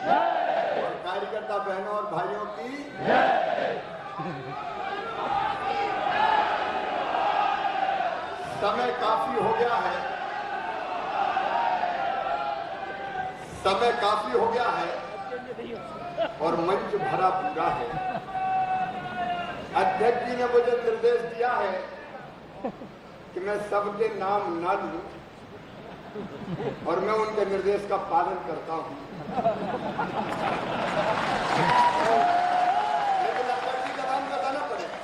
और कार्यकर्ता बहनों और भाइयों की समय काफी हो गया है, समय काफी हो गया है और मंच भरा पूरा है। अध्यक्ष जी ने मुझे निर्देश दिया है कि मैं सबके नाम ना लूं और मैं उनके निर्देश का पालन करता हूं। लेकिन अध्यक्ष जी का नाम बताना पड़ेगा,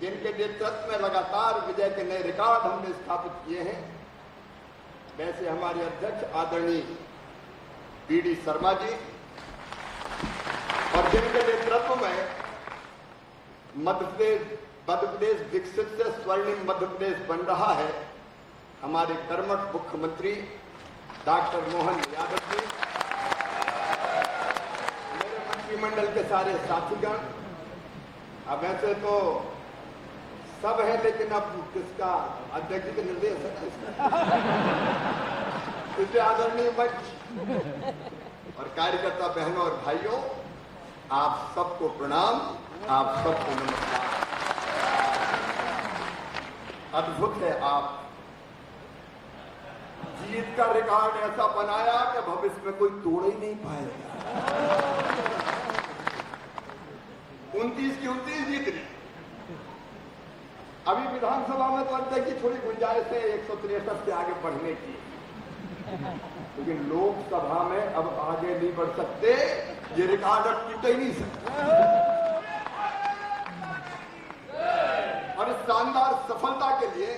जिनके नेतृत्व में लगातार विजय के नए रिकॉर्ड हमने स्थापित किए हैं, वैसे हमारे अध्यक्ष आदरणीय बीडी शर्मा जी और जिनके नेतृत्व में मध्य प्रदेश विकसित से स्वर्णिम मध्य प्रदेश बन रहा है, हमारे कर्मठ मुख्यमंत्री डॉक्टर मोहन यादव जी, मेरे मंत्रिमंडल के सारे साथीगण। अब ऐसे तो सब है, लेकिन अब किसका अध्यक्ष जी के निर्देश है इसलिए आदरणीय मंच और कार्यकर्ता बहनों और भाइयों, आप सबको प्रणाम, आप सबको नमस्कार। अद्भुत है, आप जीत का रिकॉर्ड ऐसा बनाया कि भविष्य में कोई तोड़ ही नहीं पाएगा। 29 की 29 जीत रही। अभी विधानसभा में तो अध्यक्ष की थोड़ी गुंजाइश है 163 से आगे बढ़ने की, लेकिन लोकसभा में अब आगे नहीं बढ़ सकते, ये रिकॉर्ड अब टूट ही नहीं सकता। और इस शानदार सफलता के लिए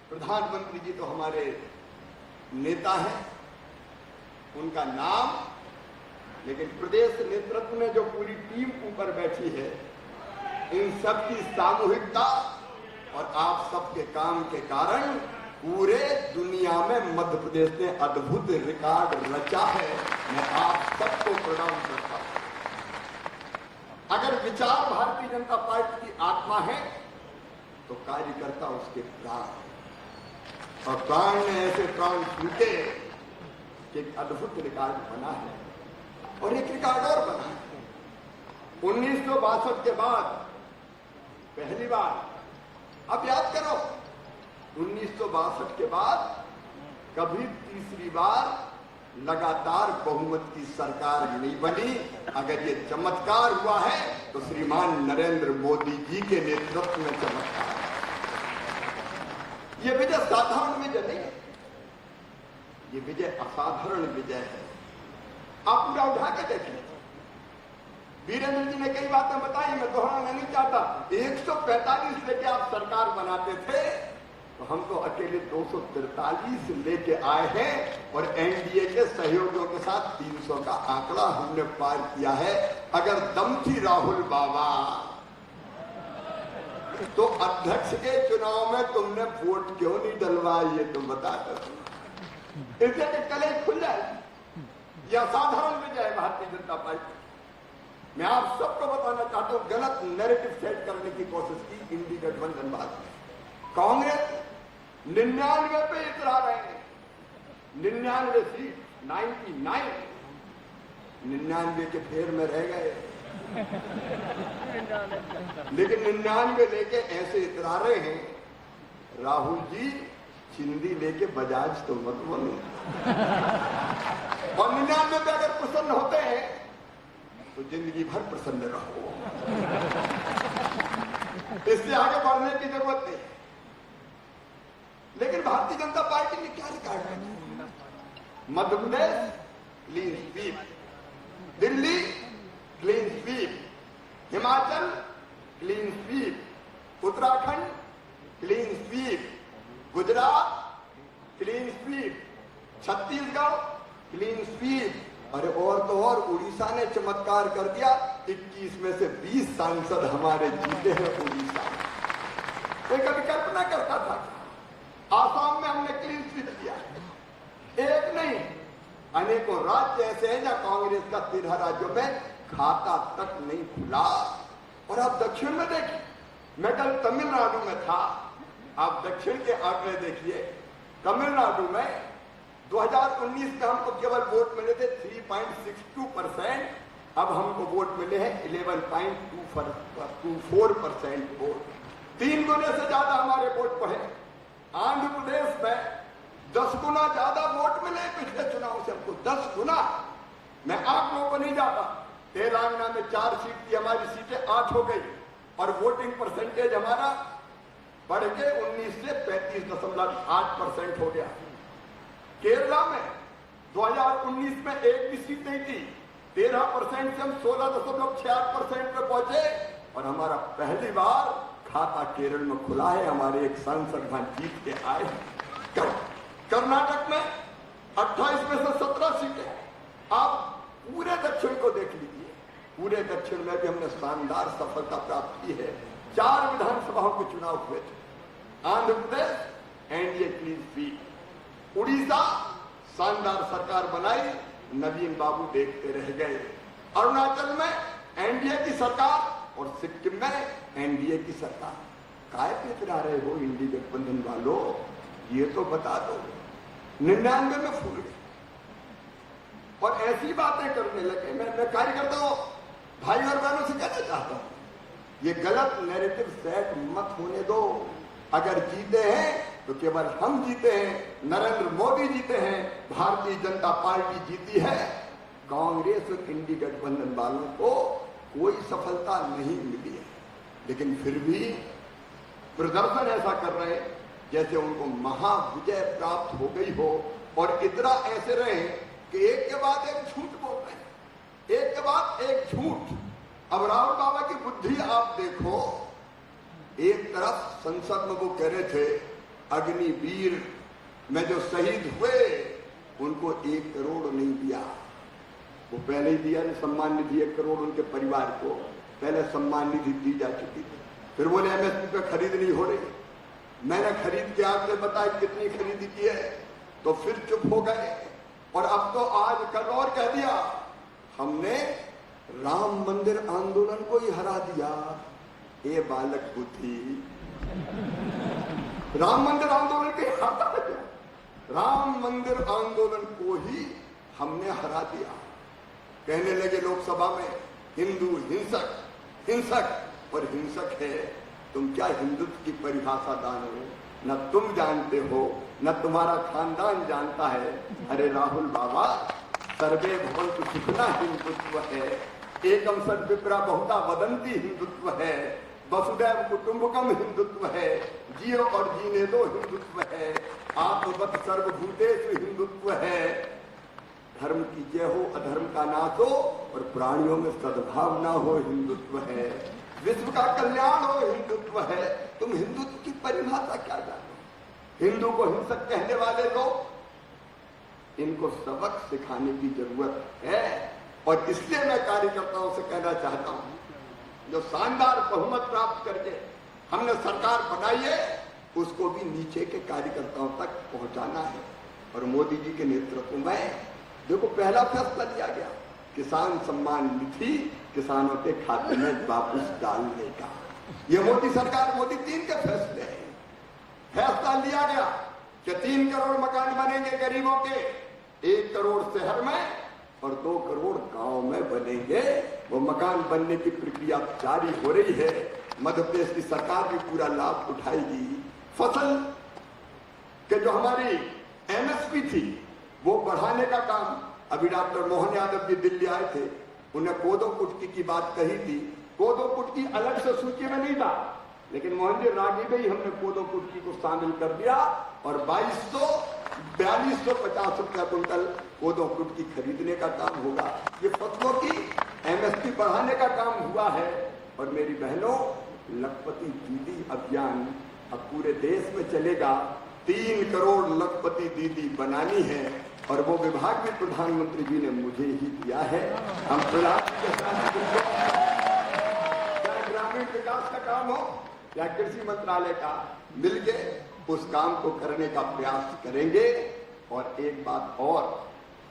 प्रधानमंत्री जी तो हमारे नेता हैं, उनका नाम, लेकिन प्रदेश नेतृत्व में जो पूरी टीम ऊपर बैठी है, इन सब की सामूहिकता और आप सबके काम के कारण पूरे दुनिया में मध्य प्रदेश ने अद्भुत रिकॉर्ड रचा है। मैं आप सबको प्रणाम करता हूं। अगर विचार भारतीय जनता पार्टी की आत्मा है तो कार्यकर्ता उसके प्राण, और प्राण ने ऐसे प्राण छूटे कि एक अद्भुत रिकॉर्ड बना है, और एक रिकॉर्ड और बना है। 1962 के बाद पहली बार, अब याद करो, 1962 के बाद कभी तीसरी बार लगातार बहुमत की सरकार नहीं बनी। अगर ये चमत्कार हुआ है तो श्रीमान नरेंद्र मोदी जी के नेतृत्व में चमत्कार है। ये विजय साधारण विजय नहीं है, ये विजय असाधारण विजय है। आप पूरा उठा के देखिए, वीरेंद्र जी ने कई बातें बताई, मैं दोहराना नहीं चाहता। 145 लेके आप सरकार बनाते थे, तो हम तो अकेले 243 लेके आए हैं, और एनडीए के सहयोगियों के साथ 300 का आंकड़ा हमने पार किया है। अगर दम थी राहुल बाबा, तो अध्यक्ष के चुनाव में तुमने वोट क्यों नहीं डलवाई, ये तुम बता दो। इसलिए कि कल खुल जाए, यह असाधारण विजय है भारतीय जनता पार्टी। मैं आप सबको बताना चाहता हूं, गलत नैरेटिव सेट करने की कोशिश की इंडी गठबंधन बाद में। कांग्रेस 99 पे इतरा रहे हैं, 99 सीट, 99 के फेर में रह गए, लेकिन 99 लेके ऐसे इतरा रहे हैं। राहुल जी चिंदी लेके बजाज तो मत बनो, और 99 पे अगर प्रसन्न होते हैं तो जिंदगी भर प्रसन्न रहो, इससे आगे बढ़ने की जरूरत नहीं। लेकिन भारतीय जनता पार्टी ने क्या रिकॉर्ड रखा? Madhya Pradesh clean sweep, Delhi clean sweep, Himachal clean sweep, Uttarakhand clean sweep, Gujarat clean sweep, Chhattisgarh clean sweep, अरे और तो और उड़ीसा ने चमत्कार कर दिया। 21 में से 20 सांसद हमारे जीते हैं उड़ीसा। कोई कभी कल्पना करता था? आसाम में हमने क्लीन स्वीप किया, एक नहीं अनेकों राज्य ऐसे हैं जहां कांग्रेस का 13 राज्यों में खाता तक नहीं खुला। और आप दक्षिण में देखिए, मैं कल तमिलनाडु में था, आप दक्षिण के आंकड़े देखिए। तमिलनाडु में 2019 में हमको केवल वोट मिले थे 3.62%, अब हमको वोट मिले हैं 11.24% वोट, 3 गुने से ज्यादा हमारे वोट बढ़े। आंध्र प्रदेश में 10 गुना ज्यादा वोट मिले पिछले चुनाव से हमको, 10 गुना। मैं आंकड़ों को नहीं जाता। तेलंगाना में 4 सीट थी, हमारी सीटें 8 हो गई और वोटिंग परसेंटेज हमारा बढ़ के 19 से 35.8% हो गया। केरला में 2019 में एक भी सीट नहीं थी, 13% से हम 16.68% पे पहुंचे और हमारा पहली बार खाता केरल में खुला है। हमारे एक सांसद वहां जीत के आए हैं। कर्नाटक में 28 में से 17 सीटें। आप पूरे दक्षिण को देख लीजिए, पूरे दक्षिण में भी हमने शानदार सफलता प्राप्त की है। 4 विधानसभाओं के चुनाव हुए थे। Andhra Pradesh NDA clean sweep, Orissa शानदार सरकार बनाई, नवीन बाबू देखते रह गए। अरुणाचल में एनडीए की सरकार और सिक्किम में एनडीए की सरकार। काय पे इतरा रहे हो इंडी गठबंधन वालों, ये तो बता दो। 99 में फूल गए और ऐसी बातें करने लगे। मैं कार्यकर्ताओं भाई और बहनों से कहना चाहता हूं, ये गलत नैरेटिव सेट मत होने दो। अगर जीते हैं तो केवल हम जीते हैं, नरेंद्र मोदी जीते हैं, भारतीय जनता पार्टी जीती है। कांग्रेस और इंडी गठबंधन वालों को कोई सफलता नहीं मिली है, लेकिन फिर भी प्रदर्शन ऐसा कर रहे हैं जैसे उनको महाविजय प्राप्त हो गई हो और इतना ऐसे रहे कि एक के बाद एक झूठ बोल रहे हैं, एक के बाद एक झूठ। अब राहुल बाबा की बुद्धि आप देखो, एक तरफ संसद में वो कह रहे थे अग्निवीर में जो शहीद हुए उनको 1 करोड़ नहीं दिया। वो पहले ही दिया सम्मान निधि 1 करोड़ उनके परिवार को, पहले सम्मान निधि दी जा चुकी थी। फिर बोले एमएसपी पे खरीद नहीं हो रही। मैंने खरीद के आपने बताया कितनी खरीदी की है, तो फिर चुप हो गए। और अब तो आज कल और कह दिया हमने राम मंदिर आंदोलन को ही हरा दिया। ये बालक बुद्धि, राम मंदिर आंदोलन के हरा दिया, राम मंदिर आंदोलन को ही हमने हरा दिया। कहने लगे लोकसभा में हिंदू हिंसक, हिंसक और हिंसक है। तुम क्या हिंदुत्व की परिभाषा जानो, न तुम जानते हो न तुम्हारा खानदान जानता है। अरे राहुल बाबा, सर्वे भवन्तु सुखिनः हिंदुत्व है, एकम सद विप्रा बहुधा वदंती हिंदुत्व है, वसुदैव कुटुंबकम हिंदुत्व है, जियो और जीने दो हिंदुत्व है, आत्मवत सर्वभूतेषु हिंदुत्व है। धर्म की जय हो, अधर्म का नाश हो और प्राणियों में सद्भावना हो, हिंदुत्व है। विश्व का कल्याण हो, हिंदुत्व है। तुम हिंदुत्व की परिभाषा क्या जानो? हिंदू को हिंसक कहने वाले लोग, इनको सबक सिखाने की जरूरत है। और इसलिए मैं कार्यकर्ताओं से कहना चाहता हूं, जो शानदार बहुमत प्राप्त करके हमने सरकार बनाई है, उसको भी नीचे के कार्यकर्ताओं तक पहुंचाना है। और मोदी जी के नेतृत्व में देखो पहला फैसला लिया गया किसान सम्मान निधि किसानों के खाते में वापस डालने का। ये मोदी सरकार, मोदी 3 के फैसले हैं। फैसला लिया गया कि 3 करोड़ मकान बनेंगे गरीबों के, 1 करोड़ शहर में और 2 करोड़ गांव में बनेंगे। वो मकान बनने की प्रक्रिया जारी हो रही है। मध्य प्रदेश की सरकार भी पूरा लाभ उठाएगी। फसल के जो हमारी एमएसपी थी वो बढ़ाने का काम, अभी डॉक्टर मोहन यादव जी दिल्ली आए थे, उन्हें कोदो कुटकी की बात कही थी। कोदो कुटकी अलग से सूची में नहीं था, लेकिन मोहन जी रागी में ही हमने कोदो कुटकी को शामिल कर दिया और 4250 रुपया कुंटल कोदो कुटकी खरीदने का काम होगा। ये फसलों की एमएसपी बढ़ाने का काम हुआ है। और मेरी बहनों, लखपति दीदी अभियान अब पूरे देश में चलेगा। 3 करोड़ लखपति दीदी बनानी है और वो विभाग भी प्रधानमंत्री जी ने मुझे ही दिया है। हम फिलहाल ग्रामीण विकास का काम हो या कृषि मंत्रालय का, मिलके उस काम को करने का प्रयास करेंगे। और एक बात और,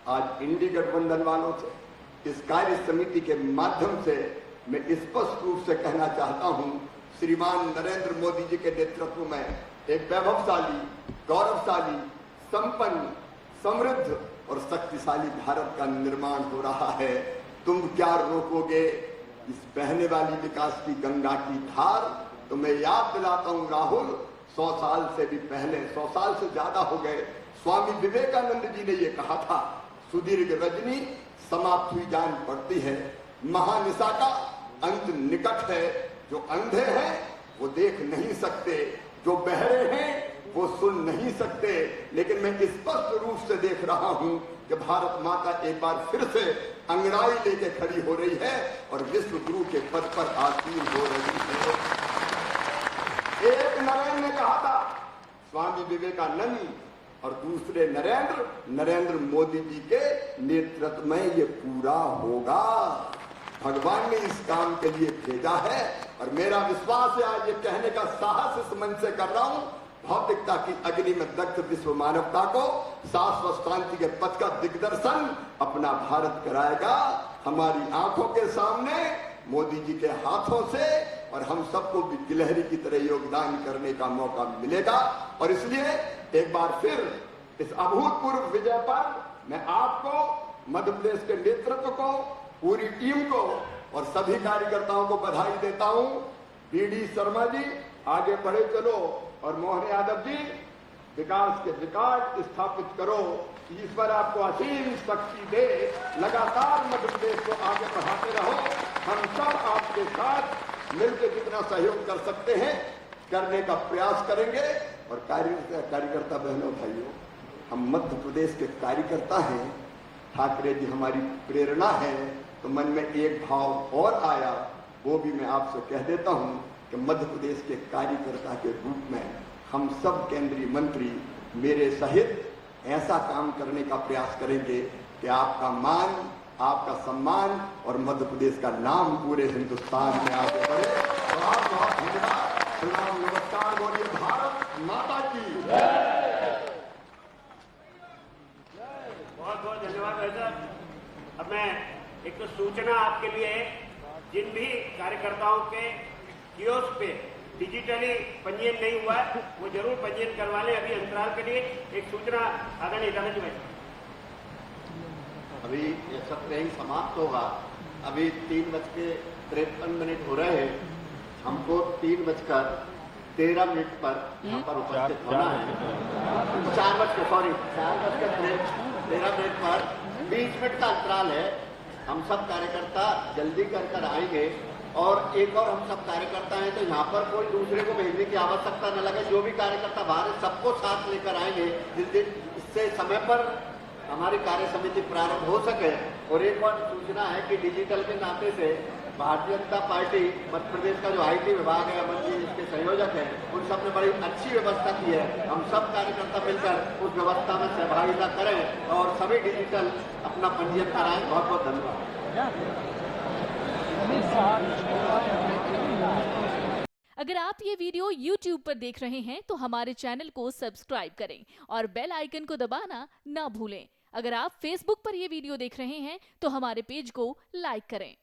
आज इंडी गठबंधन वालों से इस कार्य समिति के माध्यम से मैं स्पष्ट रूप से कहना चाहता हूं, श्रीमान नरेंद्र मोदी जी के नेतृत्व में एक वैभवशाली, गौरवशाली, संपन्न, समृद्ध और शक्तिशाली भारत का निर्माण हो रहा है। तुम क्या रोकोगे इस बहने वाली विकास की गंगा की धार? तो मैं याद दिलाता हूं राहुल, 100 साल से भी पहले, 100 साल से ज्यादा हो गए, स्वामी विवेकानंद जी ने ये कहा था, सुदीर्घ रजनी समाप्त हुई जान पड़ती है, महानिशा का अंत निकट है। जो अंधे हैं वो देख नहीं सकते, जो बहरे हैं वो सुन नहीं सकते, लेकिन मैं स्पष्ट रूप से देख रहा हूं कि भारत माता एक बार फिर से अंगड़ाई लेके खड़ी हो रही है और विश्व गुरु के पद पर आसीन हो रही है। एक नरेंद्र ने कहा था, स्वामी विवेकानंद, और दूसरे नरेंद्र मोदी जी के नेतृत्व में ये पूरा होगा। भगवान ने इस काम के लिए भेजा है और मेरा विश्वास है, आज ये कहने का साहस इस मंच से कर रहा हूं, भौतिकता की अग्नि में दग्ध विश्व मानवता को शाश्वत शांति के पथ का दिग्दर्शन अपना भारत कराएगा। हमारी आंखों के सामने मोदी जी के हाथों से, और हम सबको भी गिलहरी की तरह योगदान करने का मौका मिलेगा। और इसलिए एक बार फिर इस अभूतपूर्व विजय पर मैं आपको, मध्य प्रदेश के नेतृत्व को, पूरी टीम को और सभी कार्यकर्ताओं को बधाई देता हूं। बीडी शर्मा जी आगे बढ़े चलो, और मोहन यादव जी विकास के रिकॉर्ड स्थापित करो। ईश्वर आपको असीम शक्ति दे, लगातार मध्य प्रदेश को आगे बढ़ाते रहो। हम सब आपके साथ मिलकर जितना सहयोग कर सकते हैं करने का प्रयास करेंगे। और कार्यकर्ता बहनों भाइयों, हम मध्य प्रदेश के कार्यकर्ता हैं, ठाकरे जी हमारी प्रेरणा है। तो मन में एक भाव और आया, वो भी मैं आपसे कह देता हूं कि मध्य प्रदेश के कार्यकर्ता के रूप में हम सब केंद्रीय मंत्री मेरे सहित ऐसा काम करने का प्रयास करेंगे कि आपका मान, आपका सम्मान और मध्य प्रदेश का नाम पूरे हिंदुस्तान में आगे बढ़े। तो आप बहुत धन्यवाद, सलाम, नमस्कार, बोलिए भारत माता की जय। बहुत बहुत धन्यवाद भाई साहब। अब मैं एक तो सूचना आपके लिए है, जिन भी कार्यकर्ताओं के कियोस्क पे डिजिटली पंजीयन नहीं हुआ है वो जरूर पंजीयन करवा लें। अभी अंतराल के लिए एक सूचना आदरणीय दादाजी भाई। अभी ये सत्र ही समाप्त होगा। अभी 3:53 हो रहे हैं। हमको 3:13 पर यहाँ पर उपस्थित होना है। 4:13 पर 20 मिनट का अंतराल है। हम सब कार्यकर्ता जल्दी कर आएंगे। और एक और हम सब कार्यकर्ता हैं, तो यहाँ पर कोई दूसरे को भेजने की आवश्यकता न लगे। जो भी कार्यकर्ता बाहर है सबको साथ लेकर आएंगे, जिस दिन इससे समय पर हमारी कार्य समिति प्रारंभ हो सके। और एक और सूचना है कि डिजिटल के नाते से भारतीय जनता पार्टी मध्य प्रदेश का जो IT विभाग है, अमन जी इसके संयोजक हैं, उन सब ने बड़ी अच्छी व्यवस्था की है। हम सब कार्यकर्ता मिलकर उस व्यवस्था में सहभागिता करें और सभी डिजिटल अपना पंजीयन कराएं। बहुत बहुत धन्यवाद। अगर आप ये वीडियो YouTube पर देख रहे हैं तो हमारे चैनल को सब्सक्राइब करें और बेल आइकन को दबाना ना भूलें। अगर आप Facebook पर ये वीडियो देख रहे हैं तो हमारे पेज को लाइक करें।